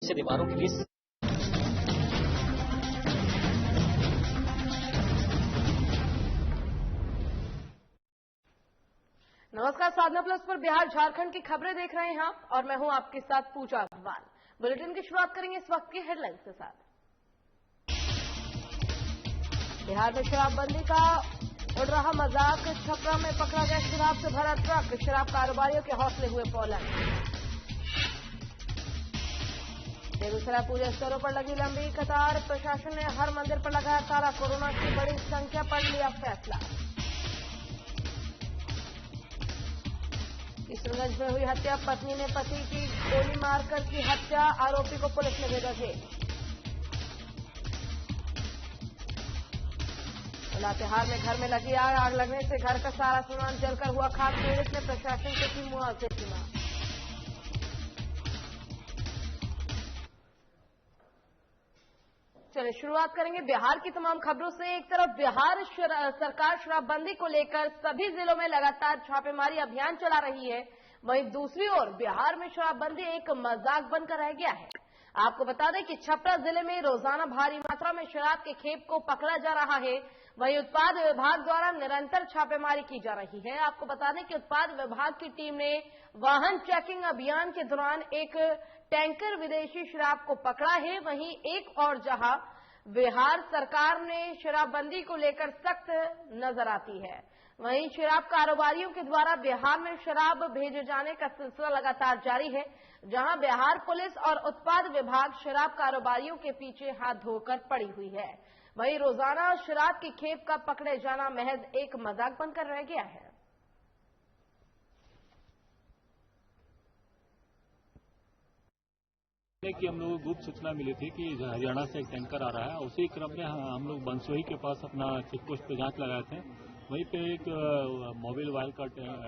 से दीवारों के बीच नमस्कार, साधना प्लस पर बिहार झारखंड की खबरें देख रहे हैं आप और मैं हूं आपके साथ पूजा अग्रवाल। बुलेटिन की शुरुआत करेंगे इस वक्त की हेडलाइंस के साथ। बिहार में शराबबंदी का उड़ रहा मजाक, छपरा में पकड़ा गया शराब से भरा ट्रक, शराब कारोबारियों के हौसले हुए बुलंद। बेगूसराय पूजा स्थलों पर लगी लंबी कतार, प्रशासन ने हर मंदिर पर लगाया ताला, कोरोना की बड़ी संख्या पर लिया फैसला। किशनगंज में हुई हत्या, पत्नी ने पति की गोली मारकर की हत्या, आरोपी को पुलिस ने भेजा जेल। लातेहार में घर में लगी आग लगने से घर का सारा सामान जलकर हुआ खाक, पीड़ित ने प्रशासन से की मुआवजे की मांग। चलिए शुरुआत करेंगे बिहार की तमाम खबरों से। एक तरफ बिहार सरकार शराबबंदी को लेकर सभी जिलों में लगातार छापेमारी अभियान चला रही है, वहीं दूसरी ओर बिहार में शराबबंदी एक मजाक बनकर रह गया है। आपको बता दें कि छपरा जिले में रोजाना भारी मात्रा में शराब के खेप को पकड़ा जा रहा है, वहीं उत्पाद विभाग द्वारा निरंतर छापेमारी की जा रही है। आपको बता दें कि उत्पाद विभाग की टीम ने वाहन चेकिंग अभियान के दौरान एक टैंकर विदेशी शराब को पकड़ा है। वहीं एक और जहां बिहार सरकार ने शराबबंदी को लेकर सख्त नजर आती है, वहीं शराब कारोबारियों के द्वारा बिहार में शराब भेजे जाने का सिलसिला लगातार जारी है, जहां बिहार पुलिस और उत्पाद विभाग शराब कारोबारियों के पीछे हाथ धोकर पड़ी हुई है। वहीं रोजाना शराब की खेप का पकड़े जाना महज एक मजाक बनकर रह गया है। कि हम लोगों को गुप्त सूचना मिली थी कि हरियाणा से एक टैंकर आ रहा है। उसी क्रम में हम लोग बंसोही के पास अपना चेकपोस्ट पे जांच लगाए थे। वहीं पे एक मोबिल वायल का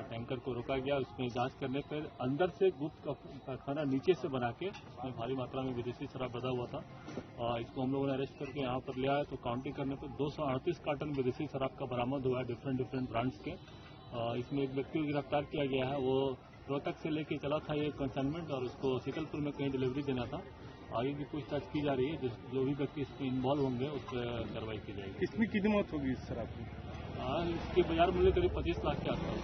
टैंकर को रोका गया। उसमें जांच करने पर अंदर से गुप्त कारखाना नीचे से बना के उसमें भारी मात्रा में विदेशी शराब बधा हुआ था। इसको हम लोगों ने अरेस्ट करके यहाँ पर लिया है। तो काउंटिंग करने पर 238 कार्टन विदेशी शराब का बरामद हुआ है डिफरेंट ब्रांड्स के। इसमें एक व्यक्ति को गिरफ्तार किया गया है। वो रोहतक से लेके चला था ये कंसाइनमेंट और उसको सीतलपुर में कहीं डिलीवरी देना था। आगे की पूछताछ की जा रही है। जो भी व्यक्ति इसमें इन्वॉल्व होंगे उस पर कार्रवाई की जाएगी। इसमें कितनी मौत होगी इस शराब की? इसकी बाजार मूल्य करीब 25 लाख के आसपास।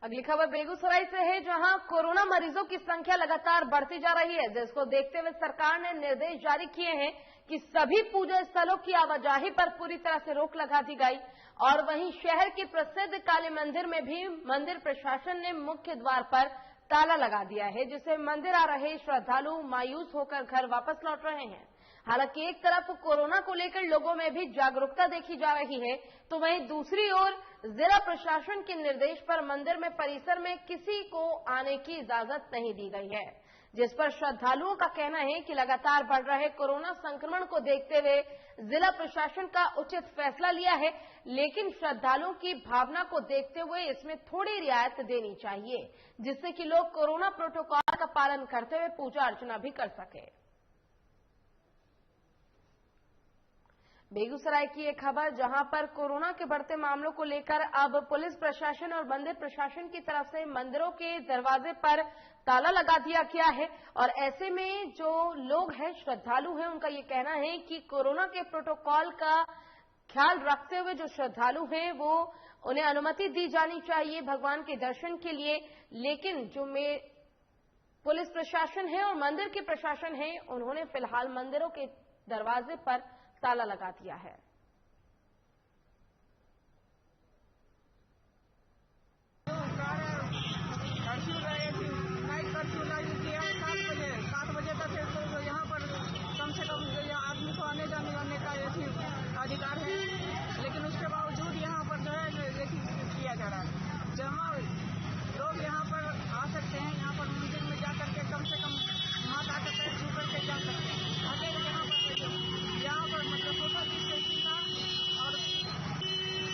अगली खबर बेगूसराय से है, जहां कोरोना मरीजों की संख्या लगातार बढ़ती जा रही है, जिसको देखते हुए सरकार ने निर्देश जारी किए हैं कि सभी पूजा स्थलों की आवाजाही पर पूरी तरह से रोक लगा दी गई। और वहीं शहर के प्रसिद्ध काली मंदिर में भी मंदिर प्रशासन ने मुख्य द्वार पर ताला लगा दिया है, जिससे मंदिर आ रहे श्रद्धालु मायूस होकर घर वापस लौट रहे हैं। हालांकि एक तरफ कोरोना को लेकर लोगों में भी जागरूकता देखी जा रही है, तो वहीं दूसरी ओर जिला प्रशासन के निर्देश पर मंदिर में परिसर में किसी को आने की इजाजत नहीं दी गई है, जिस पर श्रद्धालुओं का कहना है कि लगातार बढ़ रहे कोरोना संक्रमण को देखते हुए जिला प्रशासन का उचित फैसला लिया है, लेकिन श्रद्धालुओं की भावना को देखते हुए इसमें थोड़ी रियायत देनी चाहिए, जिससे कि लोग कोरोना प्रोटोकॉल का पालन करते हुए पूजा अर्चना भी कर सके। बेगूसराय की एक खबर, जहां पर कोरोना के बढ़ते मामलों को लेकर अब पुलिस प्रशासन और मंदिर प्रशासन की तरफ से मंदिरों के दरवाजे पर ताला लगा दिया गया है। और ऐसे में जो लोग हैं, श्रद्धालु हैं, उनका ये कहना है कि कोरोना के प्रोटोकॉल का ख्याल रखते हुए जो श्रद्धालु हैं वो उन्हें अनुमति दी जानी चाहिए भगवान के दर्शन के लिए। लेकिन जो पुलिस प्रशासन है और मंदिर के प्रशासन है, उन्होंने फिलहाल मंदिरों के दरवाजे पर ताला लगा दिया है। सात बजे तक तो यहाँ पर कम से कम आदमी को आने जाने का अधिकार है, लेकिन उसके बावजूद यहाँ पर जो है किया जा रहा है। जहाँ लोग यहाँ पर आ सकते हैं, यहाँ पर मंदिर में जा करके कम से कम माता का पैर छू करके जा सकते हैं। यहाँ पर मतलब सोशल डिस्टेंसिंग का और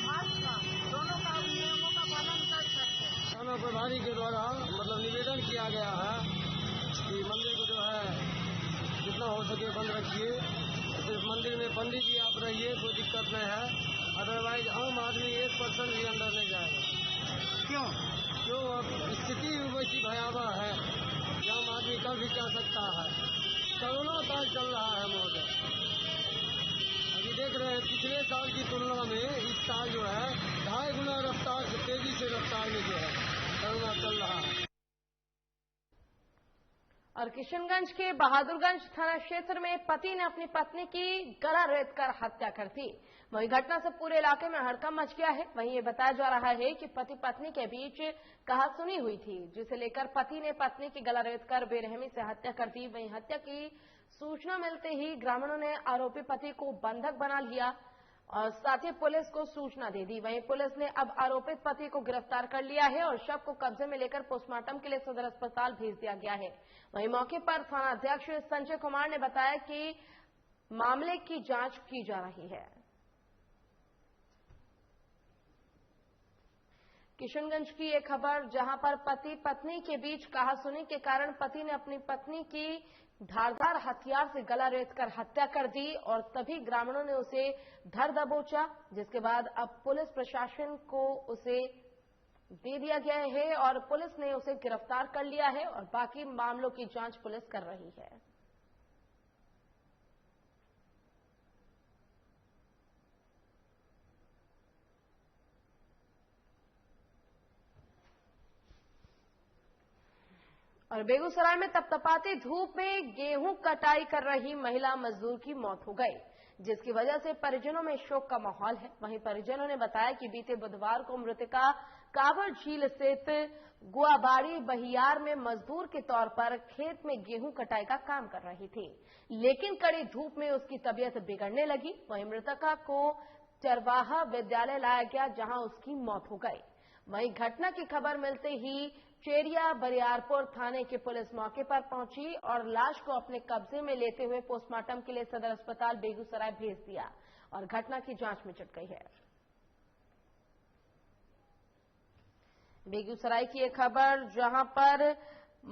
मास्क का दोनों का नियमों का पालन कर सकते हैं। थाना प्रभारी के द्वारा मतलब निवेदन किया गया है कि मंदिर को जो है जितना हो सके बंद रखिए। सिर्फ मंदिर में पंडित जी आप रहिए, कोई दिक्कत नहीं है। अदरवाइज आम आदमी 1% भी अंदर नहीं जाएगा। क्यों? अब स्थिति वैसी भयावह है। कि आम आदमी कर भी क्या सकता है। कोरोना काल चल रहा है महोदय। अभी देख रहे हैं पिछले साल की तुलना में इस साल जो है 2.5 गुना रफ्तार से तेजी से रफ्तार में जो है कोरोना चल रहा है। और किशनगंज के बहादुरगंज थाना क्षेत्र में पति ने अपनी पत्नी की गला रेतकर हत्या कर दी। वहीं घटना से पूरे इलाके में हड़कंप मच गया है। वहीं ये बताया जा रहा है कि पति पत्नी के बीच कहासुनी हुई थी, जिसे लेकर पति ने पत्नी की गला रेतकर बेरहमी से हत्या कर दी। वहीं हत्या की सूचना मिलते ही ग्रामीणों ने आरोपी पति को बंधक बना लिया और साथ ही पुलिस को सूचना दे दी। वहीं पुलिस ने अब आरोपित पति को गिरफ्तार कर लिया है और शव को कब्जे में लेकर पोस्टमार्टम के लिए सदर अस्पताल भेज दिया गया है। वहीं मौके पर थानाध्यक्ष संजय कुमार ने बताया कि मामले की जांच की जा रही है। किशनगंज की एक खबर, जहां पर पति पत्नी के बीच कहासुनी के कारण पति ने अपनी पत्नी की धारदार हथियार से गला रेतकर हत्या कर दी और तभी ग्रामीणों ने उसे धर दबोचा, जिसके बाद अब पुलिस प्रशासन को उसे दे दिया गया है और पुलिस ने उसे गिरफ्तार कर लिया है और बाकी मामलों की जांच पुलिस कर रही है। और बेगूसराय में तपतपाती धूप में गेहूं कटाई कर रही महिला मजदूर की मौत हो गई, जिसकी वजह से परिजनों में शोक का माहौल है। वहीं परिजनों ने बताया कि बीते बुधवार को मृतका कांवर झील स्थित गुआबाड़ी बहियार में मजदूर के तौर पर खेत में गेहूं कटाई का काम कर रही थी, लेकिन कड़ी धूप में उसकी तबीयत बिगड़ने लगी। वहीं मृतका को चरवाहा विद्यालय लाया गया, जहां उसकी मौत हो गई। वहीं घटना की खबर मिलते ही चेरिया बरियारपुर थाने की पुलिस मौके पर पहुंची और लाश को अपने कब्जे में लेते हुए पोस्टमार्टम के लिए सदर अस्पताल बेगूसराय भेज दिया और घटना की जांच में जुट गई है। बेगूसराय की एक खबर, जहां पर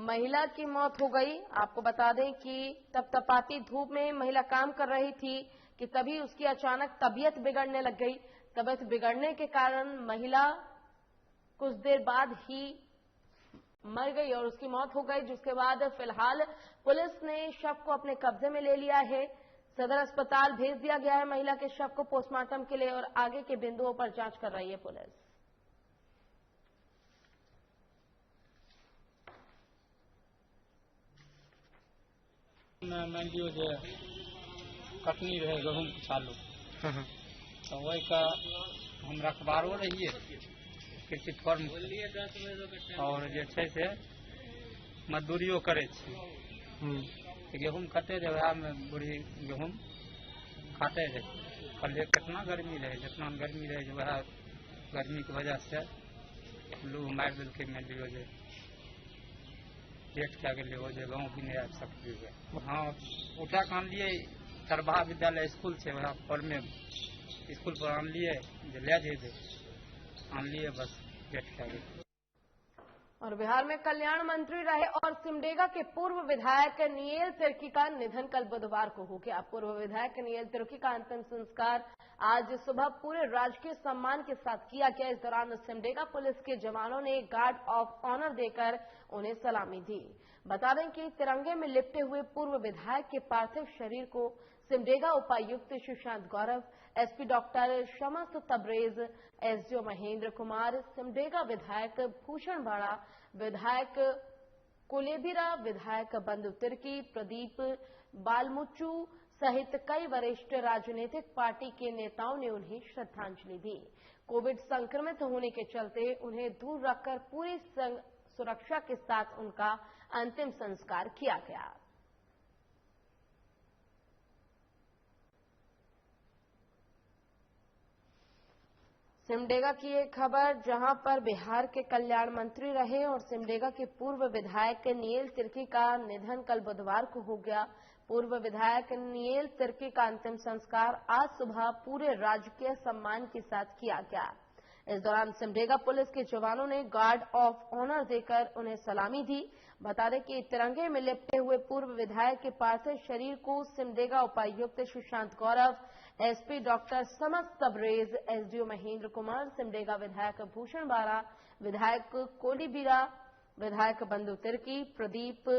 महिला की मौत हो गई। आपको बता दें कि तपतपाती धूप में महिला काम कर रही थी कि तभी उसकी अचानक तबीयत बिगड़ने लग गई। तबीयत बिगड़ने के कारण महिला कुछ देर बाद ही मर गई और उसकी मौत हो गई, जिसके बाद फिलहाल पुलिस ने शव को अपने कब्जे में ले लिया है। सदर अस्पताल भेज दिया गया है महिला के शव को पोस्टमार्टम के लिए और आगे के बिंदुओं पर जांच कर रही है पुलिस। मंडी जो कटनी रहे गहूम चालू तो वही का हम रखबारो रहिए कृषि फॉर्म और जे छै से मजदूरियो करे छी। गेहूँ कटे रहे वह में बूढ़ी गेहूँ काटे रहे। कल कितना गर्मी रहे, जितना गर्मी रहे वह गर्मी की वजह से लू मार दिल के में लियो जे डेट क्या गए हो जे गाँव भी नहीं आ सकती है। हाँ उठा के आनलिए चरवाहा विद्यालय स्कूल से वह फॉर्म में स्कूल पर आनलिए ले जाए आनलिए बस डेट क्या गए। और बिहार में कल्याण मंत्री रहे और सिमडेगा के पूर्व विधायक नियल तिर्की का निधन कल बुधवार को हो गया। पूर्व विधायक नियल तिर्की का अंतिम संस्कार आज सुबह पूरे राजकीय सम्मान के साथ किया गया। इस दौरान सिमडेगा पुलिस के जवानों ने गार्ड ऑफ ऑनर देकर उन्हें सलामी दी। बता दें कि तिरंगे में लिपटे हुए पूर्व विधायक के पार्थिव शरीर को सिमडेगा उपायुक्त Sushant Gaurav, SP doctor Shamas Tabrez, SDO Mahendra Kumar, Simdega विधायक भूषण बाड़ा, विधायक कोलेबिरा, विधायक बंधु तिर्की, प्रदीप बालमुच्चू सहित कई वरिष्ठ राजनीतिक पार्टी के नेताओं ने उन्हें श्रद्धांजलि दी। कोविड संक्रमित होने के चलते उन्हें दूर रखकर पूरी सुरक्षा के साथ उनका अंतिम संस्कार किया गया। सिमडेगा की एक खबर, जहां पर बिहार के कल्याण मंत्री रहे और सिमडेगा के पूर्व विधायक नियल तिर्की का निधन कल बुधवार को हो गया। पूर्व विधायक नियल तिर्की का अंतिम संस्कार आज सुबह पूरे राजकीय सम्मान के साथ किया गया। इस दौरान सिमडेगा पुलिस के जवानों ने गार्ड ऑफ ऑनर देकर उन्हें सलामी दी। बता दें कि तिरंगे में लिपटे हुए पूर्व विधायक के पार्थिव शरीर को सिमडेगा उपायुक्त Sushant Gaurav, SP doctor Samas Tabrez, SDO Mahendra Kumar, Simdega विधायक भूषण बाड़ा, विधायक कोलीबिरा, विधायक बंधु तिर्की, प्रदीप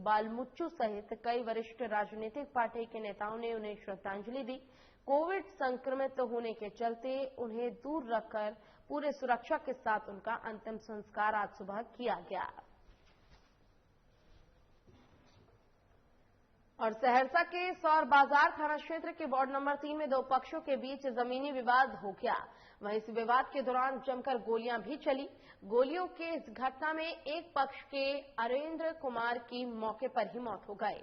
बालमुच्चू सहित कई वरिष्ठ राजनीतिक पार्टी के नेताओं ने उन्हें श्रद्धांजलि दी। कोविड संक्रमित होने के चलते उन्हें दूर रखकर पूरे सुरक्षा के साथ उनका अंतिम संस्कार आज सुबह किया गया। और सहरसा के सौर बाजार थाना क्षेत्र के वार्ड नंबर 3 में दो पक्षों के बीच जमीनी विवाद हो गया। वहीं इस विवाद के दौरान जमकर गोलियां भी चली। गोलियों के इस घटना में एक पक्ष के अरेंद्र कुमार की मौके पर ही मौत हो गई,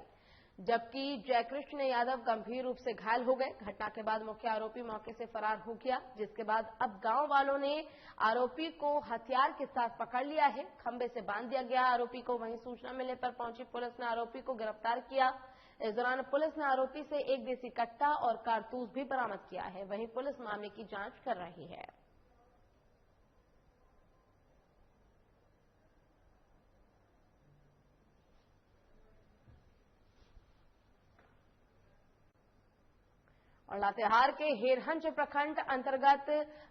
जबकि जयकृष्ण यादव गंभीर रूप से घायल हो गए। घटना के बाद मुख्य आरोपी मौके से फरार हो गया, जिसके बाद अब गांव वालों ने आरोपी को हथियार के साथ पकड़ लिया है। खंबे से बांध दिया गया आरोपी को। वहीं सूचना मिलने पर पहुंची पुलिस ने आरोपी को गिरफ्तार किया। इस दौरान पुलिस ने आरोपी से एक देसी कट्टा और कारतूस भी बरामद किया है। वहीं पुलिस मामले की जांच कर रही है। और लातेहार के हेरहंज प्रखंड अंतर्गत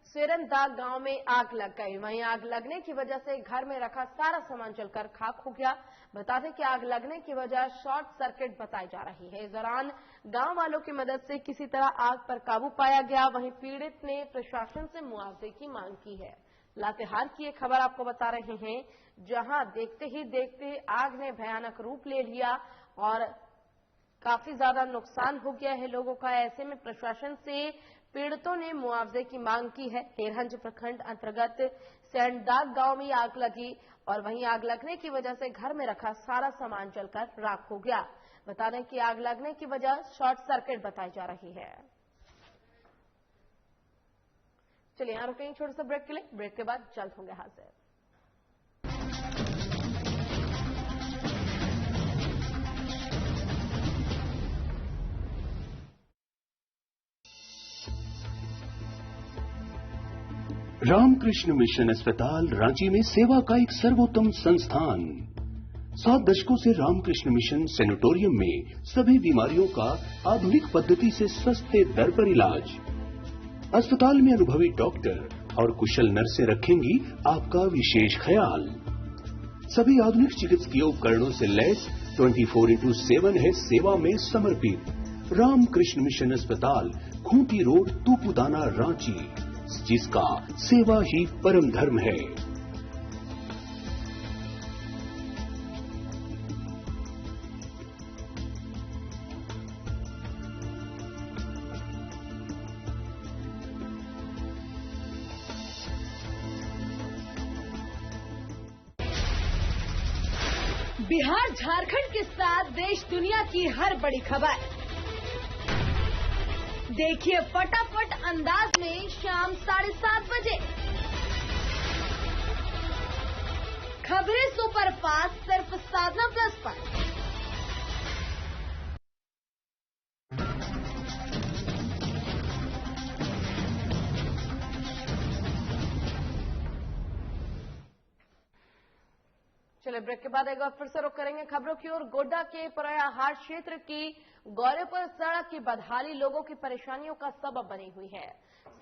सेरनदाग गांव में आग लग गई। वहीं आग लगने की वजह से घर में रखा सारा सामान जलकर खाक हो गया। बता दें कि आग लगने की वजह शॉर्ट सर्किट बताई जा रही है। इस दौरान गांव वालों की मदद से किसी तरह आग पर काबू पाया गया। वहीं पीड़ित ने प्रशासन से मुआवजे की मांग की है। लातेहार की एक खबर आपको बता रहे हैं, जहां देखते ही देखते आग ने भयानक रूप ले लिया और काफी ज्यादा नुकसान हो गया है लोगों का। ऐसे में प्रशासन से पीड़ितों ने मुआवजे की मांग की है। हेरहंज प्रखंड अंतर्गत सेरनदाग गांव में आग लगी और वहीं आग लगने की वजह से घर में रखा सारा सामान जलकर राख हो गया। बता दें कि आग लगने की वजह शॉर्ट सर्किट बताई जा रही है। चलिए यहां रुकेंगे छोटे से ब्रेक के लिए। ब्रेक के बाद जल्द होंगे हाजिर। रामकृष्ण मिशन अस्पताल रांची में सेवा का एक सर्वोत्तम संस्थान। 7 दशकों से रामकृष्ण मिशन सैनिटोरियम में सभी बीमारियों का आधुनिक पद्धति से सस्ते दर पर इलाज। अस्पताल में अनुभवी डॉक्टर और कुशल नर्सें रखेंगी आपका विशेष ख्याल। सभी आधुनिक चिकित्सकीय उपकरणों से लैस 24/7 है सेवा में समर्पित। रामकृष्ण मिशन अस्पताल, खूंटी रोड, तूपुदाना, रांची, जिसका सेवा ही परम धर्म है। बिहार झारखंड के साथ देश दुनिया की हर बड़ी खबर देखिए फटाफट अंदाज में शाम 7:30 बजे। खबरें सुपरफास्ट सिर्फ साधना प्लस पर। चलिए ब्रेक के बाद एक बार फिर से रुक करेंगे खबरों की ओर। गोड्डा के परायाहाट क्षेत्र की गौरेपुर सड़क की बदहाली लोगों की परेशानियों का सबब बनी हुई है।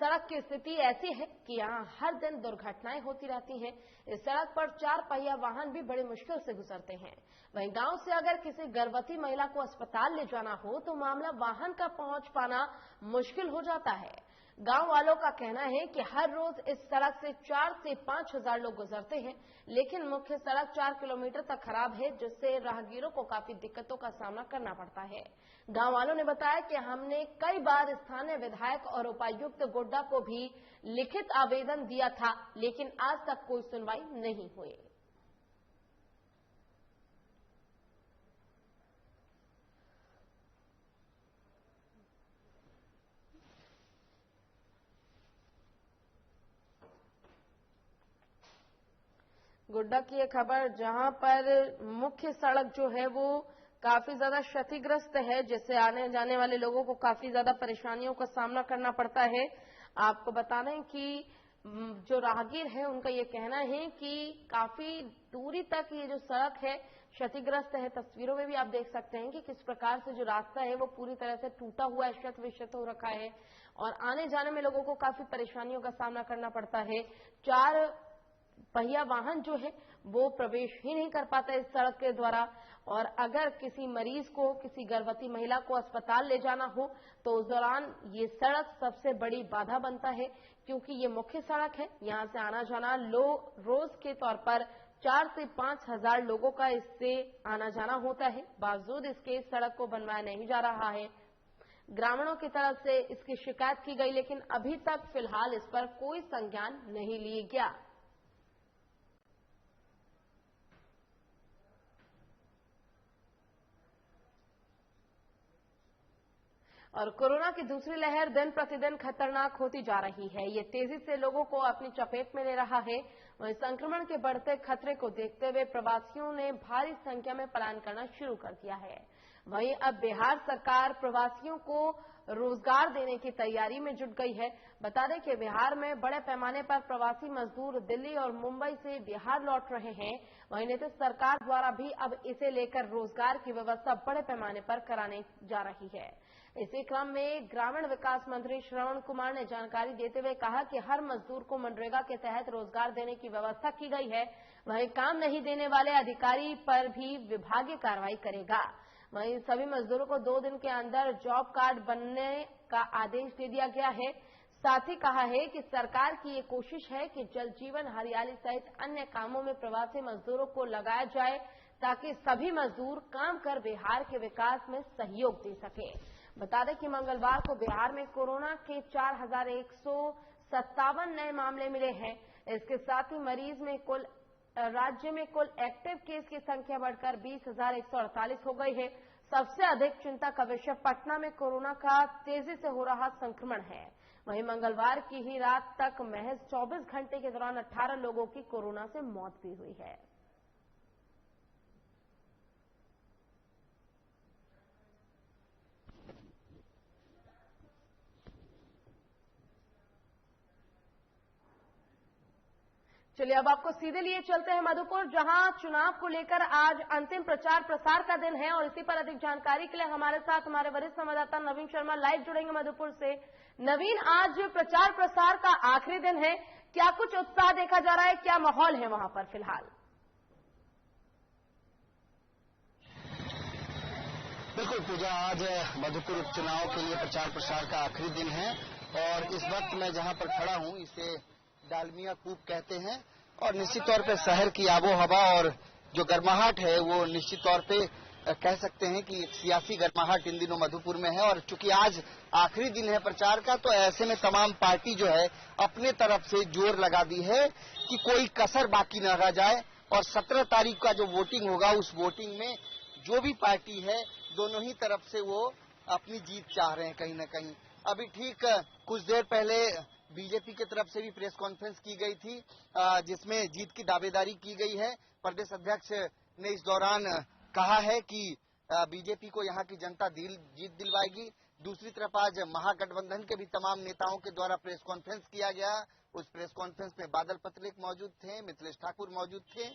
सड़क की स्थिति ऐसी है कि यहां हर दिन दुर्घटनाएं होती रहती हैं। इस सड़क पर 4 पहिया वाहन भी बड़ी मुश्किल से गुजरते हैं। वहीं गांव से अगर किसी गर्भवती महिला को अस्पताल ले जाना हो तो मामला वाहन का पहुंच पाना मुश्किल हो जाता है। गांव वालों का कहना है कि हर रोज इस सड़क से 4 से 5 हजार लोग गुजरते हैं, लेकिन मुख्य सड़क 4 किलोमीटर तक खराब है, जिससे राहगीरों को काफी दिक्कतों का सामना करना पड़ता है। गांव वालों ने बताया कि हमने कई बार स्थानीय विधायक और उपायुक्त गोड्डा को भी लिखित आवेदन दिया था, लेकिन आज तक कोई सुनवाई नहीं हुई। गोड्डा की ये खबर, जहां पर मुख्य सड़क जो है वो काफी ज्यादा क्षतिग्रस्त है, जिससे आने जाने वाले लोगों को काफी ज्यादा परेशानियों का सामना करना पड़ता है। आपको बता दें कि जो राहगीर है उनका ये कहना है कि काफी दूरी तक ये जो सड़क है क्षतिग्रस्त है। तस्वीरों में भी आप देख सकते हैं कि किस प्रकार से जो रास्ता है वो पूरी तरह से टूटा हुआ है, क्षत विक्षत हो रखा है और आने जाने में लोगों को काफी परेशानियों का सामना करना पड़ता है। 4 पहिया वाहन जो है वो प्रवेश ही नहीं कर पाता इस सड़क के द्वारा। और अगर किसी मरीज को, किसी गर्भवती महिला को अस्पताल ले जाना हो तो उस दौरान ये सड़क सबसे बड़ी बाधा बनता है, क्योंकि ये मुख्य सड़क है। यहां से आना जाना रोज के तौर पर 4 से 5 हजार लोगों का इससे आना जाना होता है। बावजूद इसके इस सड़क को बनवाया नहीं जा रहा है। ग्रामीणों की तरफ से इसकी शिकायत की गई, लेकिन अभी तक फिलहाल इस पर कोई संज्ञान नहीं लिया गया। और कोरोना की दूसरी लहर दिन प्रतिदिन खतरनाक होती जा रही है। ये तेजी से लोगों को अपनी चपेट में ले रहा है। वहीं संक्रमण के बढ़ते खतरे को देखते हुए प्रवासियों ने भारी संख्या में पलायन करना शुरू कर दिया है। वहीं अब बिहार सरकार प्रवासियों को रोजगार देने की तैयारी में जुट गई है। बता दें कि बिहार में बड़े पैमाने पर प्रवासी मजदूर दिल्ली और मुंबई से बिहार लौट रहे हैं। वहीं नीतीश सरकार द्वारा भी अब इसे लेकर रोजगार की व्यवस्था बड़े पैमाने पर कराने जा रही है। इसी क्रम में ग्रामीण विकास मंत्री श्रवण कुमार ने जानकारी देते हुए कहा कि हर मजदूर को मनरेगा के तहत रोजगार देने की व्यवस्था की गई है। वहीं काम नहीं देने वाले अधिकारी पर भी विभागीय कार्रवाई करेगा। वहीं सभी मजदूरों को 2 दिन के अंदर जॉब कार्ड बनने का आदेश दे दिया गया है। साथ ही कहा है कि सरकार की ये कोशिश है कि जल जीवन हरियाली सहित अन्य कामों में प्रवासी मजदूरों को लगाया जाए, ताकि सभी मजदूर काम कर बिहार के विकास में सहयोग दे सके। बता दें कि मंगलवार को बिहार में कोरोना के 4157 नए मामले मिले हैं। इसके साथ ही राज्य में कुल एक्टिव केस की संख्या बढ़कर 20,148 हो गई है। सबसे अधिक चिंता का विषय पटना में कोरोना का तेजी से हो रहा संक्रमण है। वहीं मंगलवार की ही रात तक महज 24 घंटे के दौरान 18 लोगों की कोरोना से मौत भी हुई है। चलिए अब आपको सीधे लिए चलते हैं मधुपुर, जहां चुनाव को लेकर आज अंतिम प्रचार प्रसार का दिन है। और इसी पर अधिक जानकारी के लिए हमारे साथ हमारे वरिष्ठ संवाददाता नवीन शर्मा लाइव जुड़ेंगे मधुपुर से। नवीन, आज प्रचार प्रसार का आखिरी दिन है, क्या कुछ उत्साह देखा जा रहा है, क्या माहौल है वहां पर फिलहाल? बिल्कुल पूजा, आज मधुपुर उपचुनाव के लिए प्रचार प्रसार का आखिरी दिन है और इस वक्त मैं जहां पर खड़ा हूं इसे डालमिया कूप कहते हैं और निश्चित तौर पे शहर की आबो हवा और जो गर्माहट है वो निश्चित तौर पे कह सकते हैं कि सियासी गर्माहट इन दिनों मधुपुर में है। और चूंकि आज आखिरी दिन है प्रचार का, तो ऐसे में तमाम पार्टी जो है अपने तरफ से जोर लगा दी है कि कोई कसर बाकी न रह जाए। और 17 तारीख का जो वोटिंग होगा उस वोटिंग में जो भी पार्टी है दोनों ही तरफ से वो अपनी जीत चाह रहे हैं कहीं न कहीं। अभी ठीक कुछ देर पहले बीजेपी की तरफ से भी प्रेस कॉन्फ्रेंस की गई थी जिसमें जीत की दावेदारी की गई है। प्रदेश अध्यक्ष ने इस दौरान कहा है कि बीजेपी को यहाँ की जनता जीत दिलवाएगी। दूसरी तरफ आज महागठबंधन के भी तमाम नेताओं के द्वारा प्रेस कॉन्फ्रेंस किया गया। उस प्रेस कॉन्फ्रेंस में बादल पत्रलेख मौजूद थे, मिथिलेश ठाकुर मौजूद थे।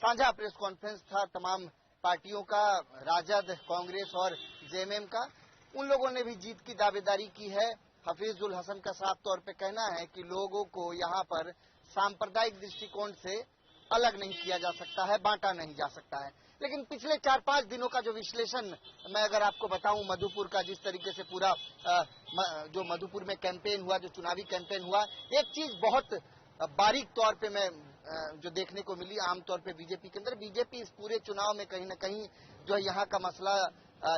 साझा प्रेस कॉन्फ्रेंस था तमाम पार्टियों का, राजद, कांग्रेस और जेएमएम का। उन लोगों ने भी जीत की दावेदारी की है। हफीजुल हसन का साफ तौर पे कहना है कि लोगों को यहाँ पर सांप्रदायिक दृष्टिकोण से अलग नहीं किया जा सकता है, बांटा नहीं जा सकता है। लेकिन पिछले 4-5 दिनों का जो विश्लेषण मैं अगर आपको बताऊं मधुपुर का, जिस तरीके से पूरा जो मधुपुर में कैंपेन हुआ, जो चुनावी कैंपेन हुआ, एक चीज बहुत बारीक तौर पे मैं जो देखने को मिली आमतौर पे बीजेपी के अंदर, बीजेपी इस पूरे चुनाव में कहीं न कहीं जो है यहाँ का मसला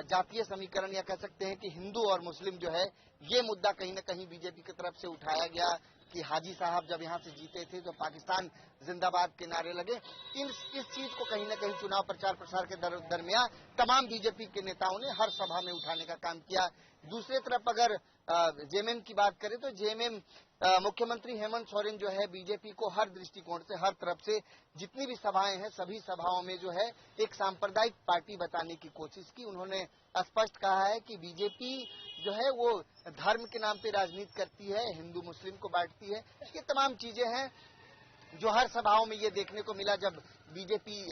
जातीय समीकरण या कह सकते हैं कि हिंदू और मुस्लिम जो है ये मुद्दा कहीं न कहीं बीजेपी की तरफ से उठाया गया कि हाजी साहब जब यहाँ से जीते थे तो पाकिस्तान जिंदाबाद के नारे लगे। इस चीज को कहीं न कहीं चुनाव प्रचार प्रसार के दरमियान तमाम बीजेपी के नेताओं ने हर सभा में उठाने का काम किया। दूसरी तरफ अगर जेएमएम की बात करें तो जेएमएम मुख्यमंत्री हेमंत सोरेन जो है बीजेपी को हर दृष्टिकोण से, हर तरफ से जितनी भी सभाएं हैं सभी सभाओं में जो है एक सांप्रदायिक पार्टी बताने की कोशिश की। उन्होंने स्पष्ट कहा है कि बीजेपी जो है वो धर्म के नाम पे राजनीति करती है, हिंदू मुस्लिम को बांटती है। ये तमाम चीजें हैं जो हर सभाओं में ये देखने को मिला जब बीजेपी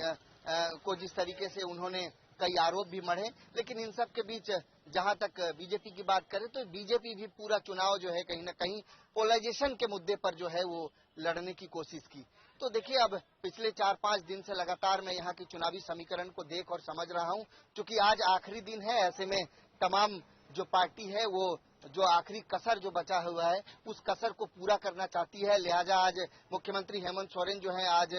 को जिस तरीके से उन्होंने कई आरोप भी मढ़े। लेकिन इन सब के बीच जहां तक बीजेपी की बात करें तो बीजेपी भी पूरा चुनाव जो है कहीं न कहीं पोलराइजेशन के मुद्दे पर जो है वो लड़ने की कोशिश की। तो देखिए, अब पिछले 4-5 दिन से लगातार मैं यहाँ की चुनावी समीकरण को देख और समझ रहा हूँ, क्योंकि आज आखिरी दिन है। ऐसे में तमाम जो पार्टी है वो जो आखिरी कसर जो बचा हुआ है उस कसर को पूरा करना चाहती है। लिहाजा आज मुख्यमंत्री हेमंत सोरेन जो है आज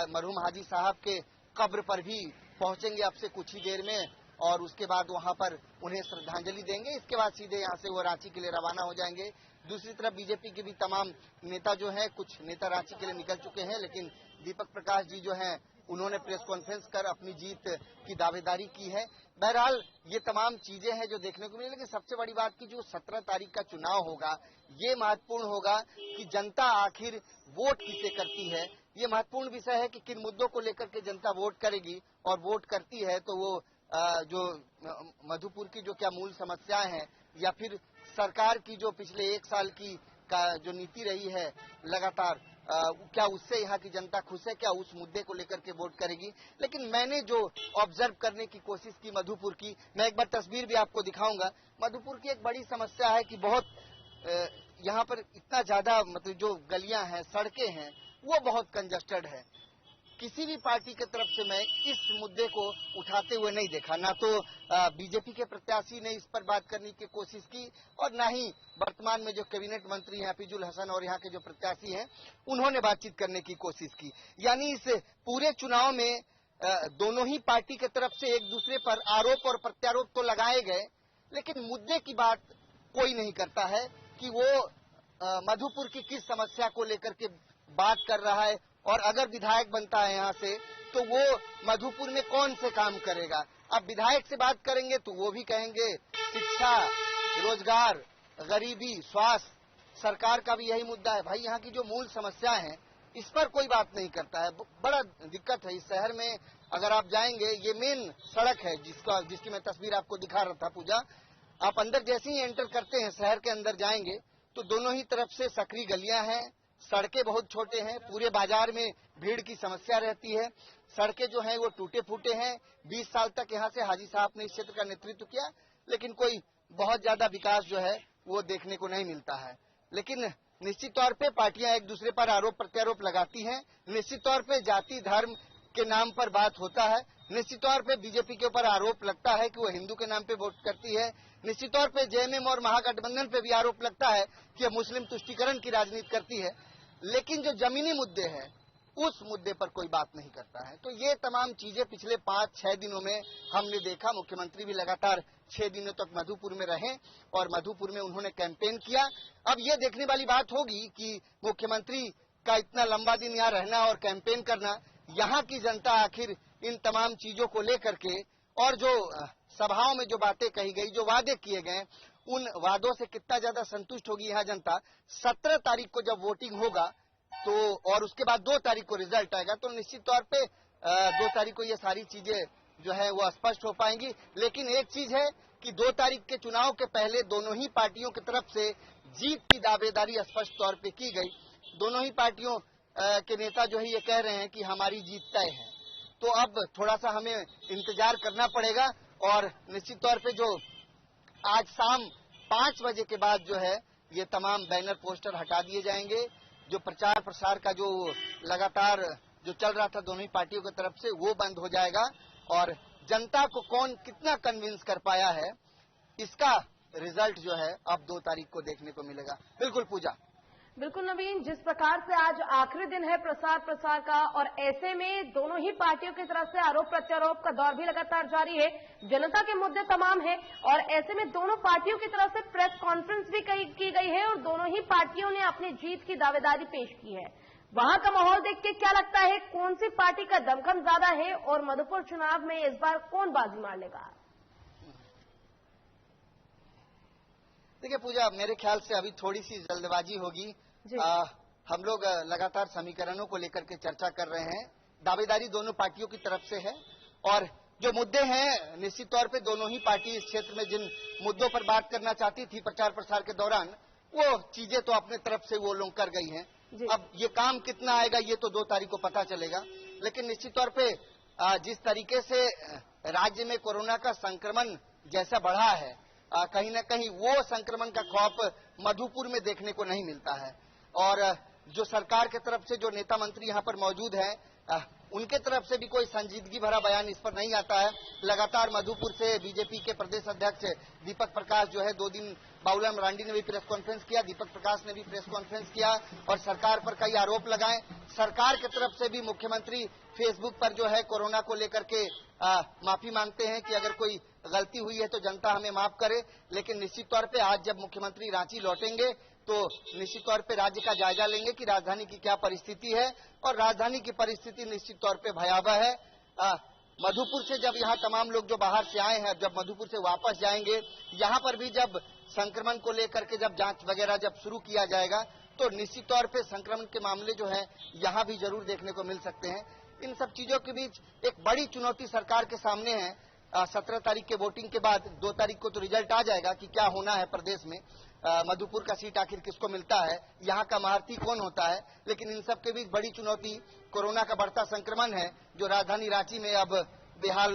मरहूम हाजी साहब के कब्र पर भी पहुंचेंगे अब से कुछ ही देर में, और उसके बाद वहां पर उन्हें श्रद्धांजलि देंगे। इसके बाद सीधे यहाँ से वो रांची के लिए रवाना हो जाएंगे। दूसरी तरफ बीजेपी के भी तमाम नेता जो हैं, कुछ नेता रांची के लिए निकल चुके हैं, लेकिन दीपक प्रकाश जी जो हैं उन्होंने प्रेस कॉन्फ्रेंस कर अपनी जीत की दावेदारी की है। बहरहाल ये तमाम चीजें हैं जो देखने को मिली, लेकिन सबसे बड़ी बात की जो 17 तारीख का चुनाव होगा ये महत्वपूर्ण होगा कि जनता आखिर वोट किसे करती है। ये महत्वपूर्ण विषय है कि किन मुद्दों को लेकर के जनता वोट करेगी, और वोट करती है तो वो जो मधुपुर की जो क्या मूल समस्याएं हैं या फिर सरकार की जो पिछले 1 साल की जो नीति रही है लगातार, क्या उससे यहाँ की जनता खुश है, क्या उस मुद्दे को लेकर के वोट करेगी। लेकिन मैंने जो ऑब्जर्व करने की कोशिश की मधुपुर की, मैं एक बार तस्वीर भी आपको दिखाऊंगा। मधुपुर की एक बड़ी समस्या है कि बहुत यहाँ पर इतना ज्यादा मतलब जो गलियां हैं, सड़कें हैं, वो बहुत कंजस्टेड है। किसी भी पार्टी की तरफ से मैं इस मुद्दे को उठाते हुए नहीं देखा, ना तो बीजेपी के प्रत्याशी ने इस पर बात करने की कोशिश की और ना ही वर्तमान में जो कैबिनेट मंत्री हैं हफीजुल हसन और यहाँ के जो प्रत्याशी हैं उन्होंने बातचीत करने की कोशिश की। यानी इस पूरे चुनाव में दोनों ही पार्टी की तरफ से एक दूसरे पर आरोप और प्रत्यारोप तो लगाए गए, लेकिन मुद्दे की बात कोई नहीं करता है कि वो मधुपुर की किस समस्या को लेकर के बात कर रहा है, और अगर विधायक बनता है यहाँ से तो वो मधुपुर में कौन से काम करेगा। अब विधायक से बात करेंगे तो वो भी कहेंगे शिक्षा, रोजगार, गरीबी, स्वास्थ्य, सरकार का भी यही मुद्दा है। भाई यहाँ की जो मूल समस्या है इस पर कोई बात नहीं करता है। बड़ा दिक्कत है इस शहर में। अगर आप जाएंगे, ये मेन सड़क है जिसकी मैं तस्वीर आपको दिखा रहा था पूजा, आप अंदर जैसे ही एंटर करते हैं, शहर के अंदर जाएंगे तो दोनों ही तरफ से सकरी गलियां हैं, सड़कें बहुत छोटे हैं, पूरे बाजार में भीड़ की समस्या रहती है, सड़कें जो हैं वो टूटे फूटे हैं। 20 साल तक यहाँ से हाजी साहब ने इस क्षेत्र का नेतृत्व किया, लेकिन कोई बहुत ज्यादा विकास जो है वो देखने को नहीं मिलता है। लेकिन निश्चित तौर पे पार्टियां एक दूसरे पर आरोप प्रत्यारोप लगाती हैं, निश्चित तौर पे जाति धर्म के नाम पर बात होता है, निश्चित तौर पे बीजेपी के ऊपर आरोप लगता है कि वो हिंदू के नाम पे वोट करती है, निश्चित तौर पे जेएमएम और महागठबंधन पे भी आरोप लगता है कि मुस्लिम तुष्टीकरण की राजनीति करती है। लेकिन जो जमीनी मुद्दे हैं उस मुद्दे पर कोई बात नहीं करता है। तो ये तमाम चीजें पिछले 5-6 दिनों में हमने देखा। मुख्यमंत्री भी लगातार 6 दिनों तक मधुपुर में रहे और मधुपुर में उन्होंने कैंपेन किया। अब ये देखने वाली बात होगी कि मुख्यमंत्री का इतना लंबा दिन यहाँ रहना और कैंपेन करना, यहाँ की जनता आखिर इन तमाम चीजों को लेकर के और जो सभाओं में जो बातें कही गई, जो वादे किए गए, उन वादों से कितना ज्यादा संतुष्ट होगी यहाँ जनता। 17 तारीख को जब वोटिंग होगा तो और उसके बाद 2 तारीख को रिजल्ट आएगा, तो निश्चित तौर पे 2 तारीख को ये सारी चीजें जो है वो स्पष्ट हो पाएंगी। लेकिन एक चीज है कि 2 तारीख के चुनाव के पहले दोनों ही पार्टियों की तरफ से जीत की दावेदारी स्पष्ट तौर पे की गई। दोनों ही पार्टियों के नेता जो है ये कह रहे हैं कि हमारी जीत तय है। तो अब थोड़ा सा हमें इंतजार करना पड़ेगा और निश्चित तौर पे जो आज शाम 5 बजे के बाद जो है ये तमाम बैनर पोस्टर हटा दिए जाएंगे। जो प्रचार प्रसार का जो लगातार जो चल रहा था दोनों ही पार्टियों की तरफ से वो बंद हो जाएगा और जनता को कौन कितना कन्विंस कर पाया है इसका रिजल्ट जो है अब 2 तारीख को देखने को मिलेगा। बिल्कुल पूजा। बिल्कुल नवीन, जिस प्रकार से आज आखिरी दिन है प्रसार का और ऐसे में दोनों ही पार्टियों की तरफ से आरोप प्रत्यारोप का दौर भी लगातार जारी है, जनता के मुद्दे तमाम है और ऐसे में दोनों पार्टियों की तरफ से प्रेस कॉन्फ्रेंस भी की गई है और दोनों ही पार्टियों ने अपनी जीत की दावेदारी पेश की है। वहां का माहौल देख के क्या लगता है, कौन सी पार्टी का दमखम ज्यादा है और मधुपुर चुनाव में इस बार कौन बाजी मार लेगा? देखिए पूजा, मेरे ख्याल से अभी थोड़ी सी जल्दबाजी होगी। हम लोग लगातार समीकरणों को लेकर के चर्चा कर रहे हैं। दावेदारी दोनों पार्टियों की तरफ से है और जो मुद्दे हैं निश्चित तौर पे दोनों ही पार्टी इस क्षेत्र में जिन मुद्दों पर बात करना चाहती थी प्रचार प्रसार के दौरान, वो चीजें तो अपने तरफ से वो लोग कर गई हैं। अब ये काम कितना आएगा ये तो 2 तारीख को पता चलेगा। लेकिन निश्चित तौर पे जिस तरीके से राज्य में कोरोना का संक्रमण जैसा बढ़ा है, कहीं न कहीं वो संक्रमण का खौफ मधुपुर में देखने को नहीं मिलता है और जो सरकार की तरफ से जो नेता मंत्री यहाँ पर मौजूद हैं, उनके तरफ से भी कोई संजीदगी भरा बयान इस पर नहीं आता है। लगातार मधुपुर से बीजेपी के प्रदेश अध्यक्ष दीपक प्रकाश जो है 2 दिन, बाबूलाल मरांडी ने भी प्रेस कॉन्फ्रेंस किया, दीपक प्रकाश ने भी प्रेस कॉन्फ्रेंस किया और सरकार पर कई आरोप लगाए। सरकार की तरफ से भी मुख्यमंत्री फेसबुक पर जो है कोरोना को लेकर के माफी मांगते हैं कि अगर कोई गलती हुई है तो जनता हमें माफ करे। लेकिन निश्चित तौर पे आज जब मुख्यमंत्री रांची लौटेंगे तो निश्चित तौर पे राज्य का जायजा लेंगे कि राजधानी की क्या परिस्थिति है, और राजधानी की परिस्थिति निश्चित तौर पे भयावह है। मधुपुर से जब यहाँ तमाम लोग जो बाहर से आए हैं, जब मधुपुर से वापस जाएंगे, यहाँ पर भी जब संक्रमण को लेकर के जब जांच वगैरह जब शुरू किया जाएगा तो निश्चित तौर पे संक्रमण के मामले जो है यहाँ भी जरूर देखने को मिल सकते हैं। इन सब चीजों के बीच एक बड़ी चुनौती सरकार के सामने है। 17 तारीख के वोटिंग के बाद 2 तारीख को तो रिजल्ट आ जाएगा कि क्या होना है प्रदेश में, मधुपुर का सीट आखिर किसको मिलता है, यहाँ का महारथी कौन होता है। लेकिन इन सब के बीच बड़ी चुनौती कोरोना का बढ़ता संक्रमण है, जो राजधानी रांची में अब बेहाल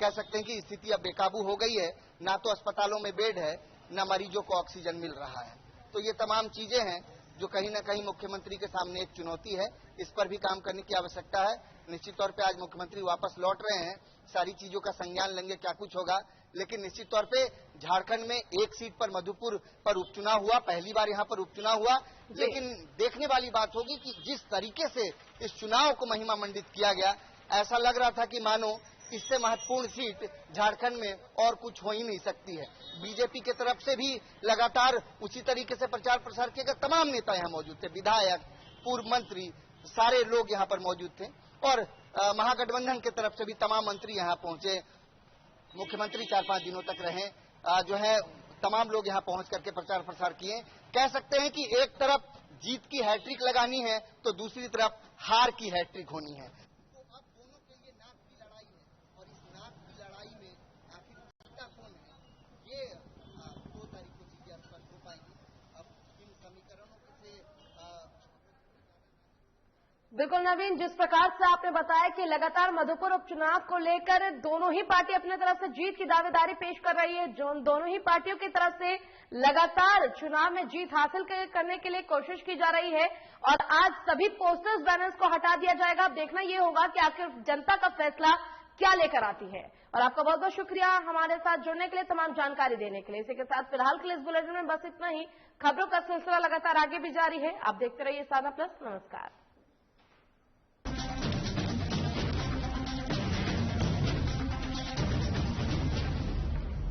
कह सकते हैं कि स्थिति अब बेकाबू हो गई है। ना तो अस्पतालों में बेड है, न मरीजों को ऑक्सीजन मिल रहा है। तो ये तमाम चीजें हैं जो कहीं न कहीं मुख्यमंत्री के सामने एक चुनौती है। इस पर भी काम करने की आवश्यकता है। निश्चित तौर पे आज मुख्यमंत्री वापस लौट रहे हैं, सारी चीजों का संज्ञान लेंगे क्या कुछ होगा। लेकिन निश्चित तौर पे झारखंड में एक सीट पर मधुपुर पर उपचुनाव हुआ, पहली बार यहाँ पर उपचुनाव हुआ। लेकिन देखने वाली बात होगी कि जिस तरीके से इस चुनाव को महिमा मंडित किया गया, ऐसा लग रहा था कि मानो इससे महत्वपूर्ण सीट झारखंड में और कुछ हो ही नहीं सकती है। बीजेपी की तरफ से भी लगातार उसी तरीके से प्रचार प्रसार किया गया। तमाम नेता यहाँ मौजूद थे, विधायक, पूर्व मंत्री, सारे लोग यहाँ पर मौजूद थे और महागठबंधन की तरफ से भी तमाम मंत्री यहाँ पहुंचे। मुख्यमंत्री 4-5 दिनों तक रहे, जो है तमाम लोग यहाँ पहुंच करके प्रचार प्रसार किए। कह सकते हैं कि एक तरफ जीत की हैट्रिक लगानी है तो दूसरी तरफ हार की हैट्रिक होनी है। तो अब दोनों के लिए नाक की लड़ाई है और इस नाक की लड़ाई में आखिर जीतता कौन है, ये 2 तारीख को चीजें स्पष्ट हो पाएंगी। अब इन समीकरणों से बिल्कुल नवीन, जिस प्रकार से आपने बताया कि लगातार मधुपुर उपचुनाव को लेकर दोनों ही पार्टी अपने तरफ से जीत की दावेदारी पेश कर रही है। दोनों ही पार्टियों की तरफ से लगातार चुनाव में जीत हासिल करने के लिए कोशिश की जा रही है और आज सभी पोस्टर्स बैनर्स को हटा दिया जाएगा। अब देखना यह होगा कि आखिर जनता का फैसला क्या लेकर आती है। और आपका बहुत बहुत शुक्रिया हमारे साथ जुड़ने के लिए, तमाम जानकारी देने के लिए। इसी के साथ फिलहाल के लिए इस बुलेटिन में बस इतना ही। खबरों का सिलसिला लगातार आगे भी जारी है। आप देखते रहिए साधा प्लस। नमस्कार।